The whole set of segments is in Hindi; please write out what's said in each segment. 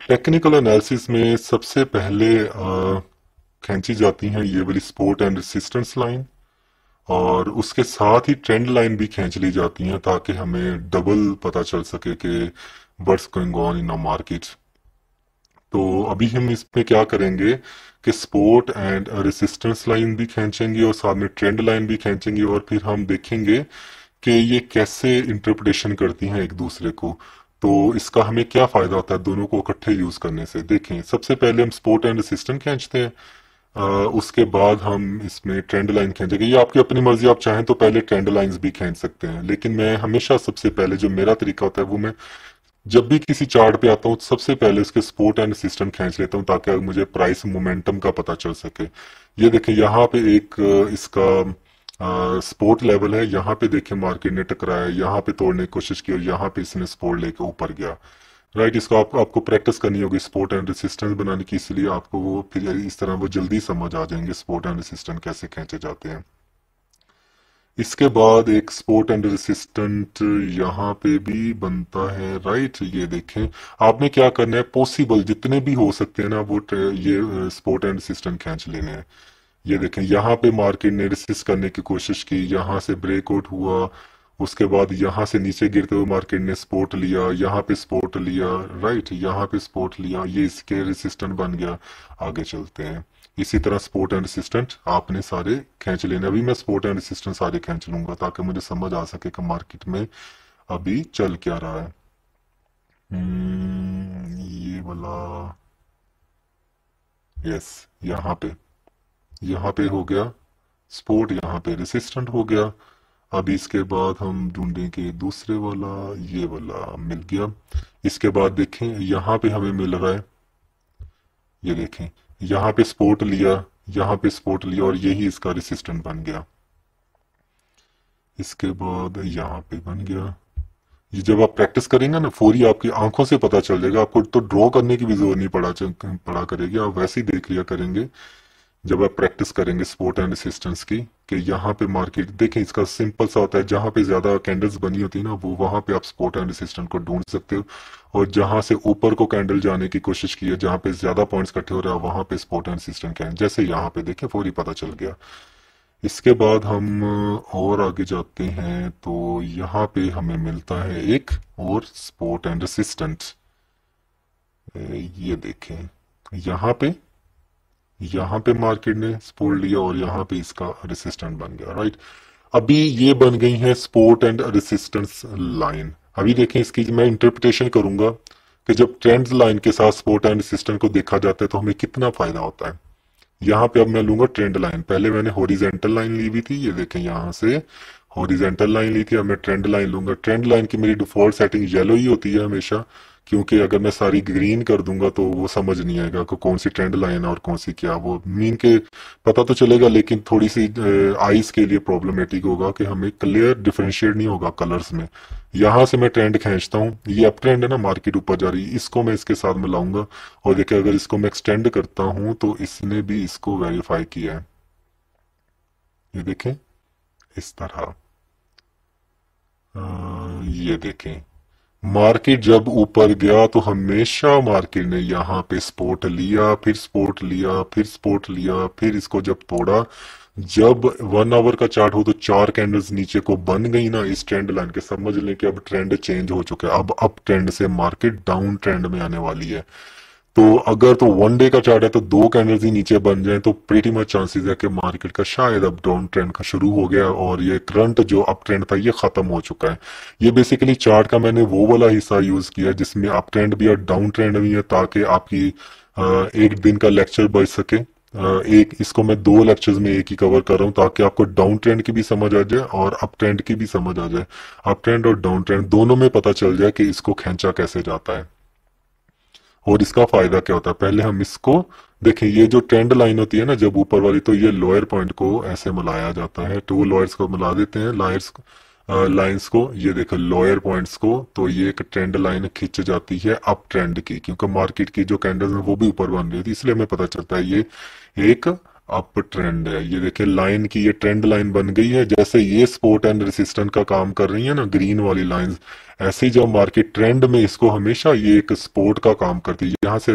टेक्निकल एनालिसिस में सबसे पहले खींची जाती हैं ये वाली सपोर्ट एंड रेसिस्टेंस लाइन, और उसके साथ ही ट्रेंड लाइन भी खींच ली जाती हैं ताकि हमें डबल पता चल सके कि what's going on in a market. तो अभी हम इसमें क्या करेंगे कि सपोर्ट एंड रेसिस्टेंस लाइन भी खींचेंगे और साथ में ट्रेंड लाइन भी खींचेंगे, और फिर हम देखेंगे कि ये कैसे इंटरप्रिटेशन करती हैं एक दूसरे को। तो इसका हमें क्या फायदा होता है दोनों को इकट्ठे यूज करने से। देखें, सबसे पहले हम सपोर्ट एंड रेसिस्टेंस खींचते हैं, उसके बाद हम इसमें ट्रेंड लाइन खींचेंगे। ये आपकी अपनी मर्जी, आप चाहें तो पहले ट्रेंड लाइंस भी खींच सकते हैं, लेकिन मैं हमेशा सबसे पहले जो मेरा तरीका होता है वो मैं जब भी किसी चार्ट पे आता हूँ सबसे पहले उसके सपोर्ट एंड रेसिस्टेंस खींच लेता हूँ ताकि मुझे प्राइस मोमेंटम का पता चल सके। ये देखें, यहाँ पे एक इसका सपोर्ट लेवल है, यहाँ पे देखें मार्केट ने टकराया, यहाँ पे तोड़ने की कोशिश की और यहाँ पे इसने सपोर्ट लेके ऊपर गया। राइट, इसको आपको प्रैक्टिस करनी होगी सपोर्ट एंड रेसिस्टेंस बनाने की, इसलिए आपको वो फिर इस तरह वो जल्दी समझ आ जाएंगे सपोर्ट एंड रेसिस्टेंस कैसे खींचे जाते हैं। इसके बाद एक सपोर्ट एंड रेसिस्टेंट यहाँ पे भी बनता है। राइट, ये देखें, आपने क्या करना है, पॉसिबल जितने भी हो सकते हैं ना वो ये सपोर्ट एंड रेसिस्टेंट खींच लेने हैं। ये देखें, यहाँ पे मार्केट ने रेसिस्ट करने की कोशिश की, यहाँ से ब्रेकआउट हुआ, उसके बाद यहाँ से नीचे गिरते हुए मार्केट ने सपोर्ट लिया, यहाँ पे सपोर्ट लिया, राइट, यहाँ पे सपोर्ट लिया, ये इसके रेसिस्टेंट बन गया। आगे चलते हैं, इसी तरह सपोर्ट एंड रेसिस्टेंट आपने सारे खींच लेने। अभी मैं सपोर्ट एंड रेसिस्टेंट सारे खींच लूंगा ताकि मुझे समझ आ सके कि मार्केट में अभी चल क्या रहा है। ये वाला, यस, यहाँ पे हो गया सपोर्ट, यहाँ पे रेसिस्टेंट हो गया। अब इसके बाद हम ढूंढेंगे दूसरे वाला, ये वाला मिल गया। इसके बाद देखें यहाँ पे हमें मिल रहा है, ये देखें, यहाँ पे सपोर्ट लिया, यहाँ पे सपोर्ट लिया और यही इसका रेसिस्टेंट बन गया। इसके बाद यहाँ पे बन गया। ये जब आप प्रैक्टिस करेंगे ना फौरी आपकी आंखों से पता चल जाएगा, आपको तो ड्रॉ करने की भी जरूरत नहीं पड़ा करेगी, आप वैसे ही देख लिया करेंगे जब आप प्रैक्टिस करेंगे सपोर्ट एंड रेसिस्टेंस की, कि यहाँ पे मार्केट देखें इसका सिंपल सा होता है, जहां पे ज्यादा कैंडल्स बनी होती है ना वो वहां पे आप सपोर्ट एंड रेसिस्टेंस को ढूंढ सकते हो, और जहां से ऊपर को कैंडल जाने की कोशिश की है, जहां पे ज्यादा पॉइंट्स इकट्ठे हो रहे हैं वहां पे सपोर्ट एंड रेसिस्टेंस क्या है, जैसे यहाँ पे देखें फौरी पता चल गया। इसके बाद हम और आगे जाते हैं तो यहाँ पे हमें मिलता है एक और सपोर्ट एंड रेसिस्टेंस। ये देखें, यहाँ पे यहाँ पे मार्केट ने सपोर्ट लिया और यहाँ पे इसका रेसिस्टेंट बन गया। राइट, अभी ये बन गई है सपोर्ट एंड रेसिस्टेंस लाइन। अभी देखें इसकी मैं इंटरप्रिटेशन करूंगा कि जब ट्रेंड लाइन के साथ सपोर्ट एंड रेसिस्टेंस को देखा जाता है तो हमें कितना फायदा होता है। यहाँ पे अब मैं लूंगा ट्रेंड लाइन, पहले मैंने हॉरिजेंटल लाइन ली हुई थी, ये देखें यहाँ से हॉरिजेंटल लाइन ली थी, अब मैं ट्रेंड लाइन लूंगा। ट्रेंड लाइन की मेरी डिफॉल्ट सेटिंग येलो ही होती है हमेशा, क्योंकि अगर मैं सारी ग्रीन कर दूंगा तो वो समझ नहीं आएगा कि कौन सी ट्रेंड लाइन है और कौन सी क्या, वो मीन के पता तो चलेगा लेकिन थोड़ी सी आईज के लिए प्रॉब्लमेटिक होगा कि हमें क्लियर डिफरेंशिएट नहीं होगा कलर्स में। यहाँ से मैं ट्रेंड खींचता हूँ, ये अप ट्रेंड है ना, मार्केट ऊपर जा रही है, इसको मैं इसके साथ मिलाऊंगा और देखिए अगर इसको मैं एक्सटेंड करता हूं तो इसने भी इसको वेरीफाई किया है। ये देखें इस तरह, ये देखें मार्केट जब ऊपर गया तो हमेशा मार्केट ने यहाँ पे सपोर्ट लिया, फिर सपोर्ट लिया, फिर सपोर्ट लिया, फिर इसको जब तोड़ा, जब 1 आवर का चार्ट हो तो 4 कैंडल्स नीचे को बन गई ना इस ट्रेंड लाइन के, समझ लें कि अब ट्रेंड चेंज हो चुका है, अब अप ट्रेंड से मार्केट डाउन ट्रेंड में आने वाली है। तो अगर तो 1 डे का चार्ट है तो 2 कैंडल्स ही नीचे बन जाए तो प्रीटी मच चांसेस है कि मार्केट का शायद अब डाउन ट्रेंड का शुरू हो गया और ये करंट जो अप ट्रेंड था ये खत्म हो चुका है। ये बेसिकली चार्ट का मैंने वो वाला हिस्सा यूज किया जिसमें अप ट्रेंड भी और डाउन ट्रेंड भी है, ताकि आपकी एक दिन का लेक्चर बच सके। एक इसको मैं 2 लेक्चर्स में एक ही कवर कर रहा हूँ ताकि आपको डाउन ट्रेंड की भी समझ आ जाए और अप ट्रेंड की भी समझ आ जाए, अप ट्रेंड और डाउन ट्रेंड दोनों में पता चल जाए कि इसको खींचा कैसे जाता है और इसका फायदा क्या होता है। पहले हम इसको देखें, ये जो ट्रेंड लाइन होती है ना जब ऊपर वाली, तो ये लोअर पॉइंट को ऐसे मिलाया जाता है, टू लोअर्स को मिला देते हैं लायर्स लाइंस को, ये देखो लोअर पॉइंट्स को, तो ये एक ट्रेंड लाइन खींच जाती है अप ट्रेंड की, क्योंकि मार्केट की जो कैंडल्स है वो भी ऊपर बन रही थी, इसलिए हमें पता चलता है ये एक अप ट्रेंड है। ये देखिए लाइन की ये ट्रेंड लाइन बन गई है, जैसे ये सपोर्ट एंड रेसिस्टेंट का काम कर रही है ना ग्रीन वाली लाइंस, ऐसे ही जब मार्केट ट्रेंड में इसको हमेशा ये एक सपोर्ट का काम करती है। यहाँ से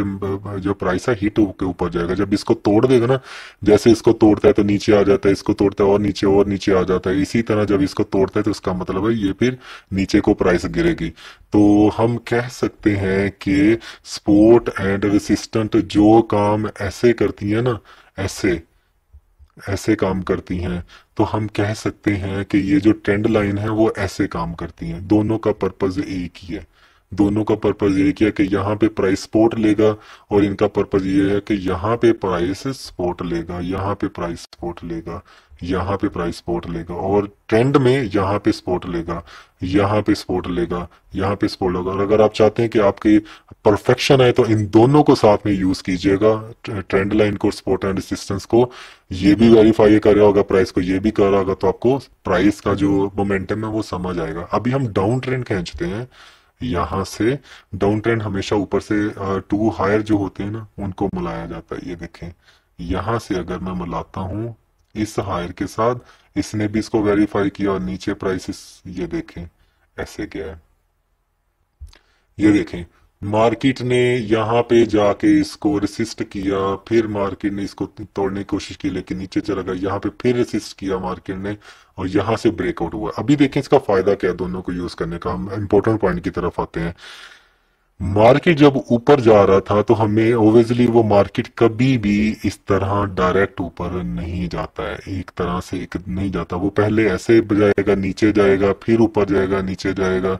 जो प्राइस है हिट के ऊपर जाएगा, जब इसको तोड़ देगा ना, जैसे इसको तोड़ता है तो नीचे आ जाता है, इसको तोड़ता है और नीचे आ जाता है, इसी तरह जब इसको तोड़ता है तो उसका मतलब है ये फिर नीचे को प्राइस गिरेगी। तो हम कह सकते हैं कि सपोर्ट एंड रेसिस्टेंट जो काम ऐसे करती है ना, ऐसे ऐसे काम करती हैं, तो हम कह सकते हैं कि ये जो ट्रेंड लाइन है वो ऐसे काम करती हैं। दोनों का पर्पज एक ही है, दोनों का पर्पज एक ही है कि यहाँ पे प्राइस सपोर्ट लेगा, और इनका पर्पज ये है कि यहाँ पे प्राइस सपोर्ट लेगा, यहाँ पे प्राइस सपोर्ट लेगा, यहाँ पे प्राइस सपोर्ट लेगा, और ट्रेंड में यहाँ पे सपोर्ट लेगा, यहाँ पे सपोर्ट लेगा, यहाँ पे सपोर्ट लेगा। और अगर आप चाहते हैं कि आपकी परफेक्शन है तो इन दोनों को साथ में यूज कीजिएगा, ट्रेंड लाइन को, सपोर्ट एंड रेजिस्टेंस को। ये भी वेरीफाई कर रहा होगा प्राइस को, ये भी कर रहा होगा, तो आपको प्राइस का जो मोमेंटम है वो समझ आएगा। अभी हम डाउन ट्रेंड खींचते हैं, यहाँ से डाउन ट्रेंड हमेशा ऊपर से टू हायर जो होते हैं ना उनको मिलाया जाता है। ये देखें, यहाँ से अगर मैं मिलाता हूँ इस हायर के साथ, इसने भी इसको वेरीफाई किया और नीचे प्राइस ये देखें ऐसे गया है। ये देखें मार्केट ने यहाँ पे जाके इसको रेसिस्ट किया, फिर मार्केट ने इसको तोड़ने की कोशिश की लेकिन नीचे चला गया, यहाँ पे फिर रेसिस्ट किया मार्केट ने और यहाँ से ब्रेकआउट हुआ। अभी देखें इसका फायदा क्या है दोनों को यूज करने का। हम इंपॉर्टेंट पॉइंट की तरफ आते हैं। मार्केट जब ऊपर जा रहा था तो हमें ओबियसली वो मार्केट कभी भी इस तरह डायरेक्ट ऊपर नहीं जाता है, एक तरह से एक नहीं जाता। वो पहले ऐसे जाएगा, नीचे जाएगा, फिर ऊपर जाएगा, नीचे जाएगा।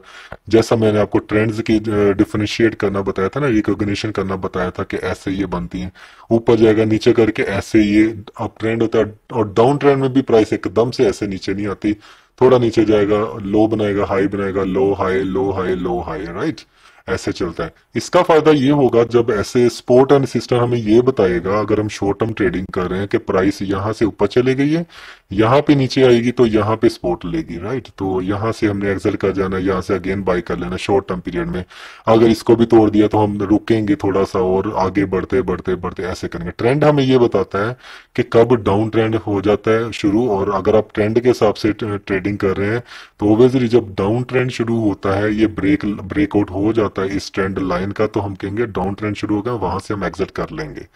जैसा मैंने आपको ट्रेंड्स की डिफरेंशिएट करना बताया था ना, रिकॉग्निशन करना बताया था कि ऐसे ये बनती हैं, ऊपर जाएगा नीचे करके ऐसे ये अप ट्रेंड होता है। और डाउन ट्रेंड में भी प्राइस एकदम से ऐसे नीचे नहीं आती, थोड़ा नीचे जाएगा, लो बनाएगा, हाई बनाएगा, लो हाई, लो हाई, लो हाई, राइट, ऐसे चलता है। इसका फायदा ये होगा जब ऐसे सपोर्ट एंड सिस्टम हमें ये बताएगा, अगर हम शॉर्ट टर्म ट्रेडिंग कर रहे हैं कि प्राइस यहां से ऊपर चले गई है, यहाँ पे नीचे आएगी तो यहाँ पे सपोर्ट लेगी, राइट। तो यहाँ से हमने एक्सेल कर जाना, यहाँ से अगेन बाय कर लेना शॉर्ट टर्म पीरियड में। अगर इसको भी तोड़ दिया तो हम रुकेंगे थोड़ा सा और आगे बढ़ते बढ़ते बढ़ते ऐसे करेंगे। ट्रेंड हमें ये बताता है कि कब डाउन ट्रेंड हो जाता है शुरू, और अगर आप ट्रेंड के हिसाब से ट्रेडिंग कर रहे हैं तो ओबियसली जब डाउन ट्रेंड शुरू होता है, ये ब्रेकआउट हो जाता है इस ट्रेंड लाइन का, तो हम कहेंगे डाउन ट्रेंड शुरू हो गया, वहां से हम एग्जिट कर लेंगे।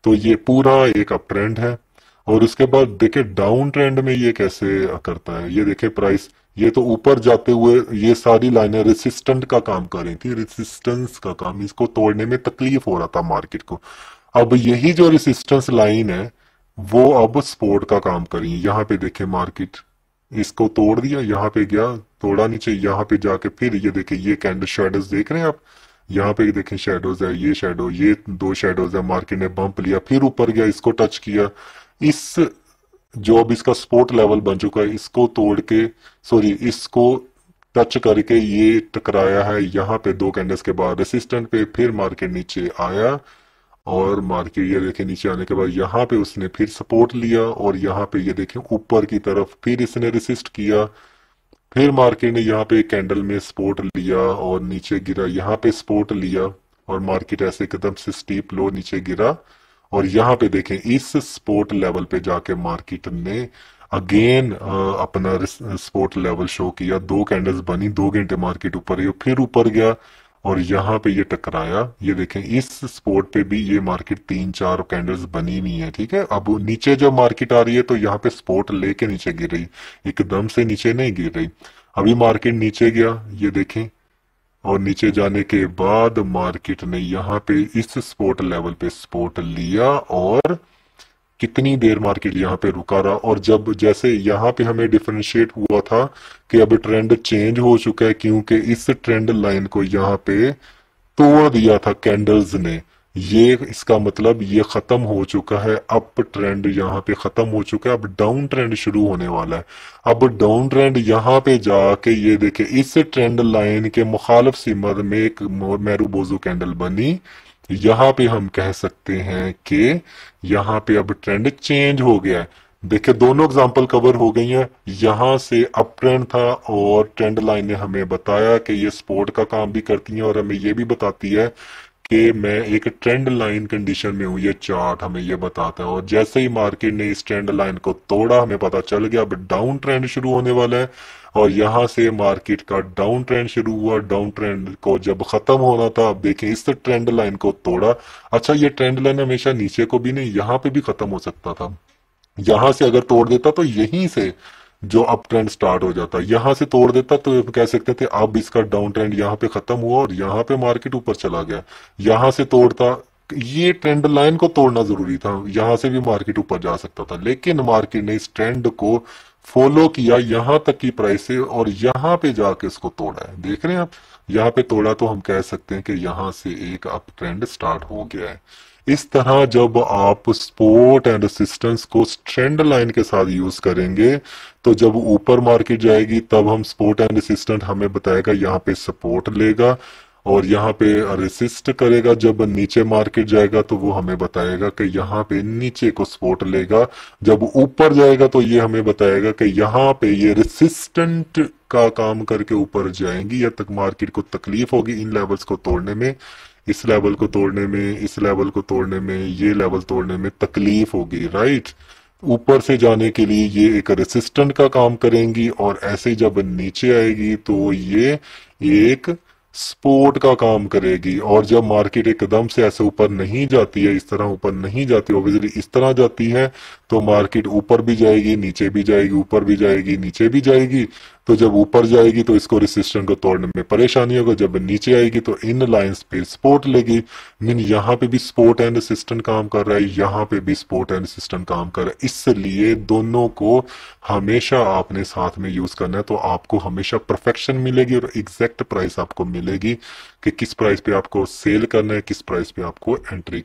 तो ये पूरा एक अप ट्रेंड है। और उसके बाद देखे डाउन ट्रेंड में ये कैसे करता है। ये देखे प्राइस ये तो ऊपर जाते हुए ये सारी लाइनें रेसिस्टेंट का काम कर रही थी, रेसिस्टेंस का काम, इसको तोड़ने में तकलीफ हो रहा था मार्केट को। अब यही जो रेसिस्टेंस लाइन है वो अब सपोर्ट का काम कर रही है। यहाँ पे देखे मार्केट इसको तोड़ दिया, यहाँ पे गया, तोड़ा नीचे, यहाँ पे जाके फिर ये देखे ये कैंडल शेडोज देख रहे हैं आप, यहाँ पे देखें शेडोज है, ये शेडो, ये दो शेडोज है, मार्केट ने बम्प लिया, फिर ऊपर गया, इसको टच किया, इस जो अब इसका सपोर्ट लेवल बन चुका है इसको तोड़ के, सॉरी इसको टच करके ये टकराया है यहाँ पे दो कैंडल्स के बाद रेसिस्टेंट पे, फिर मार्केट नीचे आया और मार्केट ये देखें नीचे आने के बाद यहाँ पे उसने फिर सपोर्ट लिया और यहाँ पे ये देखें ऊपर की तरफ फिर इसने रेसिस्ट किया, फिर मार्केट ने यहाँ पे कैंडल में सपोर्ट लिया और नीचे गिरा, यहाँ पे सपोर्ट लिया और मार्केट ऐसे एकदम से स्टीप लो नीचे गिरा। और यहाँ पे देखें इस सपोर्ट लेवल पे जाके मार्केट ने अगेन अपना सपोर्ट लेवल शो किया, दो कैंडल्स बनी, 2 घंटे मार्केट ऊपर गया, फिर ऊपर गया और यहाँ पे ये टकराया। ये देखें इस सपोर्ट पे भी ये मार्केट 3-4 कैंडल्स बनी हुई है, ठीक है। अब नीचे जब मार्केट आ रही है तो यहाँ पे सपोर्ट लेके नीचे गिर रही, एकदम से नीचे नहीं गिर रही। अभी मार्केट नीचे गया, ये देखें, और नीचे जाने के बाद मार्केट ने यहाँ पे इस सपोर्ट लेवल पे सपोर्ट लिया और कितनी देर मार्केट यहाँ पे रुका रहा। और जब जैसे यहाँ पे हमें डिफरेंशिएट हुआ था कि अब ट्रेंड चेंज हो चुका है क्योंकि इस ट्रेंड लाइन को यहाँ पे तोड़ दिया था कैंडल्स ने, ये इसका मतलब ये खत्म हो चुका है, अप ट्रेंड यहाँ पे खत्म हो चुका है, अब डाउन ट्रेंड शुरू होने वाला है। अब डाउन ट्रेंड यहाँ पे जाके ये देखे इस ट्रेंड लाइन के मुखालिफ सिमत में एक मैरूबोजो कैंडल बनी, यहाँ पे हम कह सकते हैं कि यहाँ पे अब ट्रेंड चेंज हो गया है। देखिए दोनों एग्जांपल कवर हो गई हैं, यहाँ से अप ट्रेंड था और ट्रेंड लाइन ने हमें बताया कि ये सपोर्ट का काम भी करती हैं और हमें ये भी बताती है कि मैं एक ट्रेंड लाइन कंडीशन में हूँ, ये चार्ट हमें ये बताता है। और जैसे ही मार्केट ने इस ट्रेंड लाइन को तोड़ा, हमें पता चल गया अब डाउन ट्रेंड शुरू होने वाला है। और यहां से मार्केट का डाउन ट्रेंड शुरू हुआ। डाउन ट्रेंड को जब खत्म होना था, अब देखें इस ट्रेंड लाइन को तोड़ा। अच्छा, ये ट्रेंड लाइन हमेशा नीचे को भी नहीं, यहाँ पे भी खत्म हो सकता था। यहां से अगर तोड़ देता तो यहीं से जो अप ट्रेंड स्टार्ट हो जाता, यहां से तोड़ देता तो कह सकते थे अब इसका डाउन ट्रेंड यहाँ पे खत्म हुआ और यहाँ पे मार्केट ऊपर चला गया। यहां से तोड़ता, ये ट्रेंड लाइन को तोड़ना जरूरी था, यहां से भी मार्केट ऊपर जा सकता था, लेकिन मार्केट ने इस ट्रेंड को फॉलो किया यहां तक की प्राइस से और यहां पे जाके इसको तोड़ा है। देख रहे हैं आप, यहाँ पे तोड़ा तो हम कह सकते हैं कि यहां से एक अप ट्रेंड स्टार्ट हो गया है। इस तरह जब आप सपोर्ट एंड रेसिस्टेंस को ट्रेंड लाइन के साथ यूज करेंगे, तो जब ऊपर मार्केट जाएगी तब हम सपोर्ट एंड रेसिस्टेंट हमें बताएगा यहाँ पे सपोर्ट लेगा और यहाँ पे रेसिस्ट करेगा। जब नीचे मार्केट जाएगा तो वो हमें बताएगा कि यहाँ पे नीचे को सपोर्ट लेगा। जब ऊपर जाएगा तो ये हमें बताएगा कि यहाँ पे ये रेसिस्टेंट का काम करके ऊपर जाएंगी, या तक मार्केट को तकलीफ होगी इन लेवल्स को तोड़ने में, इस लेवल को तोड़ने में, इस लेवल को तोड़ने में, ये लेवल तोड़ने में तकलीफ होगी, राइट। ऊपर से जाने के लिए ये एक रेसिस्टेंट का काम करेंगी और ऐसे जब नीचे आएगी तो ये एक सपोर्ट का काम करेगी। और जब मार्केट एकदम से ऐसे ऊपर नहीं जाती है, इस तरह ऊपर नहीं जाती, ऑब्वियसली इस तरह जाती है, तो मार्केट ऊपर भी जाएगी, नीचे भी जाएगी, ऊपर भी जाएगी, नीचे भी जाएगी। तो जब ऊपर जाएगी तो इसको रेसिस्टेंट को तोड़ने में परेशानी होगा, जब नीचे आएगी तो इन लाइंस पे सपोर्ट लेगी। मीन यहाँ पे भी सपोर्ट एंड रेसिस्टेंट काम कर रहा है, यहाँ पे भी सपोर्ट एंड रेसिस्टेंट काम कर रहा है। इसलिए दोनों को हमेशा आपने साथ में यूज करना है, तो आपको हमेशा परफेक्शन मिलेगी और एग्जैक्ट प्राइस आपको मिलेगी कि किस प्राइस पे आपको सेल करना है, किस प्राइस पे आपको एंट्री